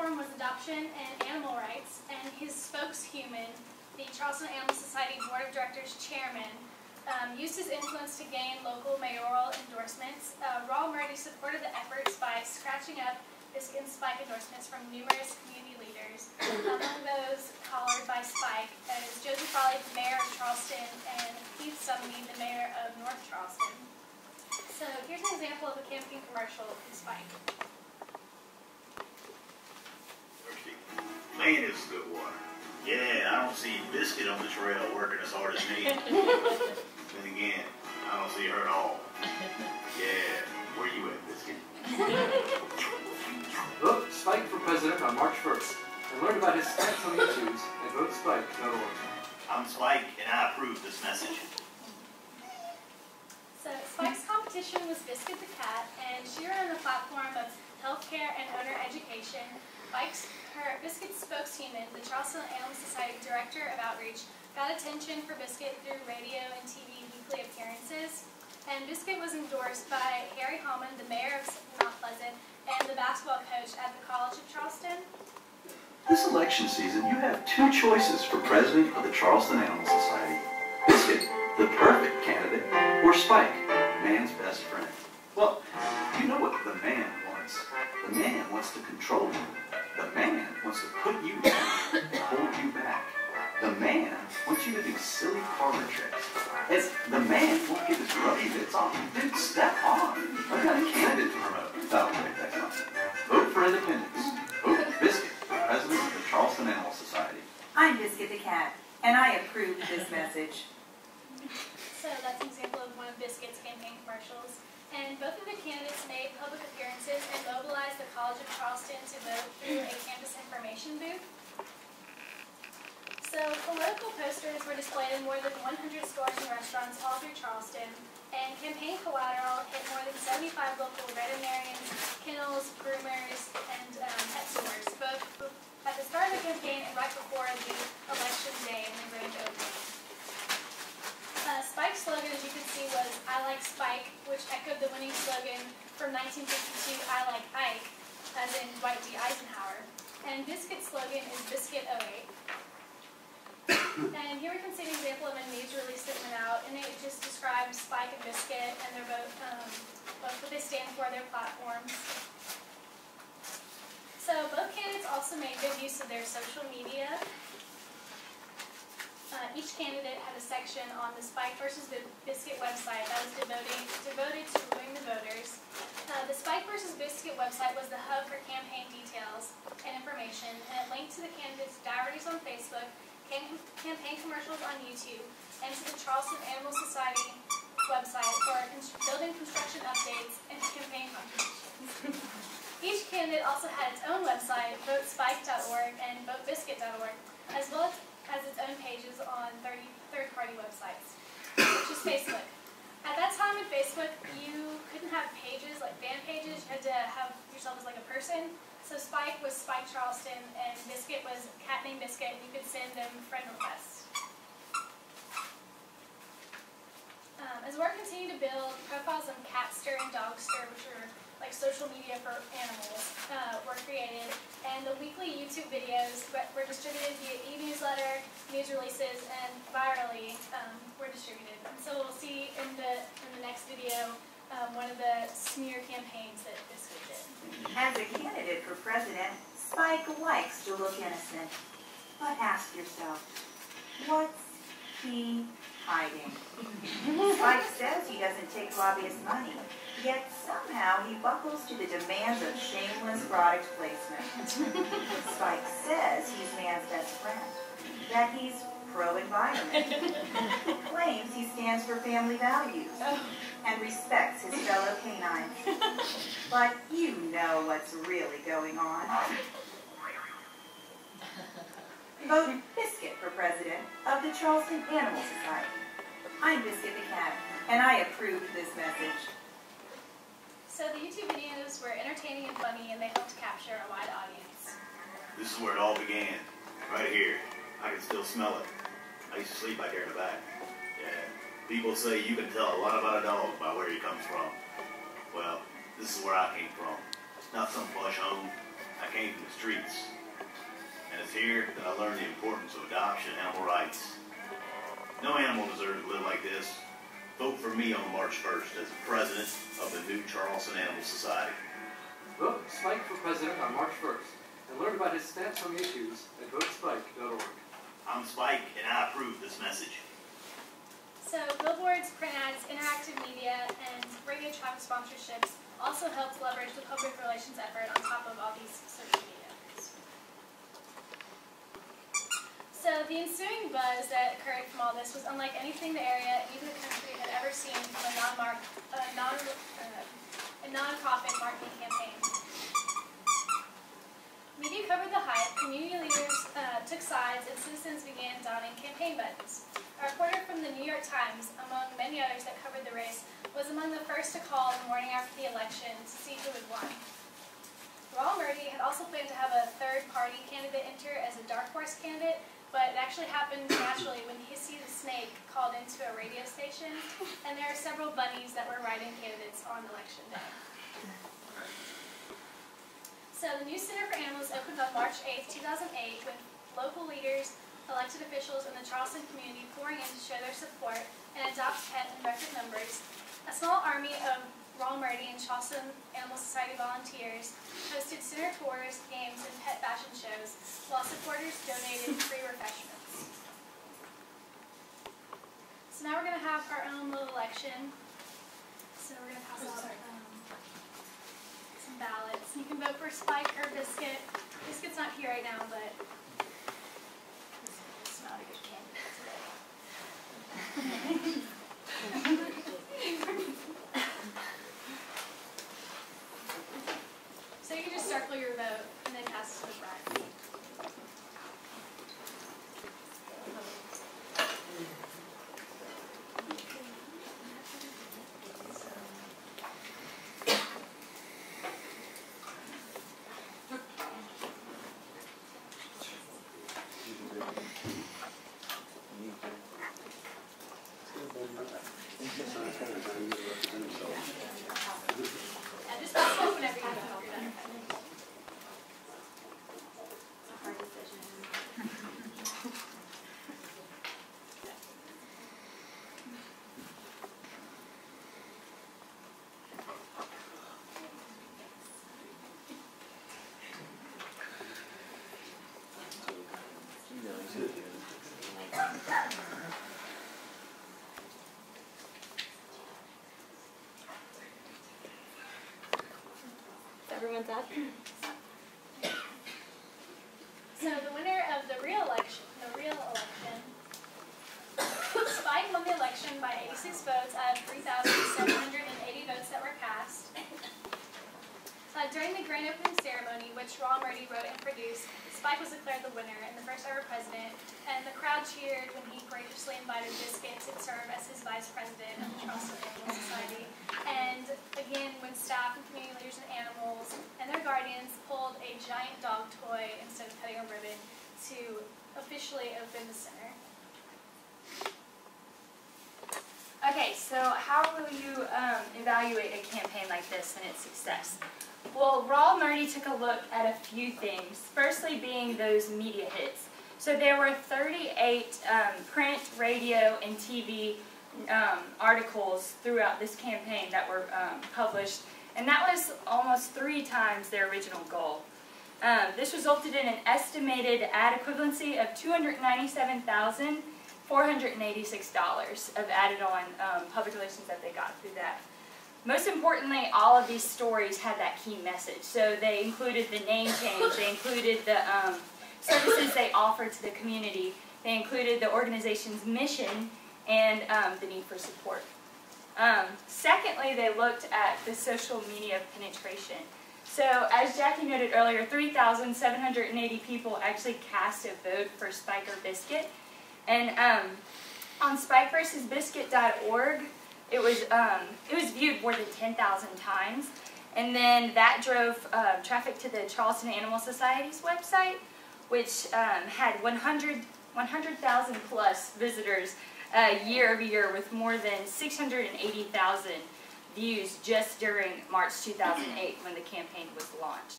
platform was adoption and animal rights, and his spokeshuman, the Charleston Animal Society Board of Directors chairman, used his influence to gain local mayoral endorsements. Raul Murray supported the efforts by scratching up Biscut and Spike endorsements from numerous community leaders. Among those collared by Spike is Joseph Raleigh, the mayor of Charleston, and Keith Sumney, the mayor of North Charleston. So here's an example of a campaign commercial from Spike. Man, it's good water. Yeah, I don't see Biscut on the trail working as hard as me. Then again, I don't see her at all. Yeah, where you at, Biscut? Vote Spike for president on March 1st and learn about his stance on the issues at votespike.org. I'm Spike, and I approve this message. So Spike's competition was Biscut the cat, and she ran on the platform of healthcare and owner education. Biscut's spokeshuman, the Charleston Animal Society Director of Outreach, got attention for Biscut through radio and TV weekly appearances. And Biscut was endorsed by Harry Hallman, the mayor of Mount Pleasant, and the basketball coach at the College of Charleston. This election season, you have two choices for president of the Charleston Animal Society. Biscut, the perfect candidate, or Spike, man's best friend. Well, you know what the man wants. The man wants to control you. The man wants to put you down, hold you back. The man wants you to do silly parlor tricks. The man won't get his ruddy bits on. Dude, step on. I've got a candidate to promote. Oh, wait, that's not. Vote for independence. Vote Biscut, president of the Charleston Animal Society. I'm Biscut the cat, and I approve this message. So that's an example of one of Biscut's campaign commercials. And both of the candidates made public appearances and mobilized the College of Charleston to vote through a campus information booth. So political posters were displayed in more than 100 stores and restaurants all through Charleston, and campaign collateral hit more than 75 local veterinarians, kennels, groomers, and pet stores, both at the start of the campaign and right before the election day and the grand opening. Spike's slogan, as you can see, was "I like Spike," which echoed the winning slogan from 1952, "I like Ike," as in Dwight D. Eisenhower. And Biscut's slogan is "Biscut 08." And here we can see an example of a news release that went out, and it just describes Spike and Biscut, and they're both what they stand for, their platforms. So both candidates also made good use of their social media. Each candidate had a section on the Spike versus Biscut website that was devoted to wooing the voters. The Spike versus Biscut website was the hub for campaign details and information, and it linked to the candidates' diaries on Facebook, campaign commercials on YouTube, and to the Charleston Animal Society website for building construction updates and campaign contributions. Each candidate also had its own website, votespike.org and votebiscut.org, as well as its own pages on third-party websites, which is Facebook. At that time in Facebook, you couldn't have pages like fan pages. You had to have yourself as like a person. So Spike was Spike Charleston, and Biscut was cat named Biscut, and you could send them friend requests. As we're continuing to build, profiles of Catster and Dogster, which are like social media for animals, were created, and the weekly YouTube videos were distributed via e-newsletter, news releases, and virally were distributed. And so we'll see in the next video one of the smear campaigns that Biscut did. As a candidate for president, Spike likes to look innocent. But ask yourself, what's he hiding? Spike says he doesn't take lobbyist money, yet somehow he buckles to the demands of shameless product placement. Spike says he's man's best friend, that he's pro-environment, claims he stands for family values, and respects his fellow canines. But you know what's really going on. Vote Biscut for president of the Charleston Animal Society. I'm Biscut the cat, and I approve this message. So the YouTube videos were entertaining and funny, and they helped capture a wide audience. This is where it all began. Right here. I can still smell it. I used to sleep back here in the back. Yeah. People say you can tell a lot about a dog by where he comes from. Well, this is where I came from. Not some plush home. I came from the streets. And it's here that I learned the importance of adoption and animal rights. No animal deserves to live like this. Vote for me on March 1st as president of the new Charleston Animal Society. Vote Spike for president on March 1st and learn about his stance on the issues at votespike.org. I'm Spike, and I approve this message. So billboards, print ads, interactive media, and radio traffic sponsorships also helped leverage the public relations effort on top of all these social media efforts. So the ensuing buzz that occurred from all this was unlike anything the area and even the country had ever seen from a non-profit marketing campaign. Media covered the hype, community leaders took sides, and citizens began donning campaign buttons. A reporter from the New York Times, among many others that covered the race, was among the first to call the morning after the election to see who had won. Raul Murdy had also planned to have a third-party candidate enter as a dark horse candidate, but it actually happened naturally when Hissy the Snake called into a radio station, and there are several bunnies that were write-in candidates on election day. So the new Center for Animals opened on March 8, 2008, with local leaders, elected officials, and the Charleston community pouring in to show their support and adopt pets in record numbers. A small army of Raul Murdy and Charleston Animal Society volunteers hosted center tours, games, and pet fashion shows, while supporters donated free refreshments. So now we're going to have our own little election. So we're going to pass out some ballots. You can vote for Spike or Biscut. Biscuit's not here right now, but it's not a good candidate today. So you can just circle your vote and then pass it to the front. Yeah, just pass it up whenever you're done. It's a hard decision. Everyone's up. So the winner of the real election, Spike won the election by 86 votes out of 3,780 votes that were cast. During the grand opening ceremony, which Raul Murdy wrote and produced, Spike was declared the winner and the first ever president, and the crowd cheered when he graciously invited Biscuit to serve as his vice president of the Charleston Animal Society. And again, when staff and community leaders and animals and their guardians pulled a giant dog toy instead of cutting a ribbon to officially open the center. Okay, so how will you evaluate a campaign like this and its success? Well, Raul Murdy took a look at a few things. Firstly being those media hits. So there were 38 print, radio, and TV articles throughout this campaign that were published, and that was almost 3 times their original goal. This resulted in an estimated ad equivalency of $297,486 of added on public relations that they got through that. Most importantly, all of these stories had that key message. So they included the name change, they included the services they offered to the community, they included the organization's mission, and the need for support. Secondly, they looked at the social media penetration. So as Jackie noted earlier, 3,780 people actually cast a vote for Spike or Biscuit. And on spikeversusbiscuit.org, it was viewed more than 10,000 times. And then that drove traffic to the Charleston Animal Society's website, which had 100,000 plus visitors year over year, with more than 680,000 views just during March 2008 when the campaign was launched.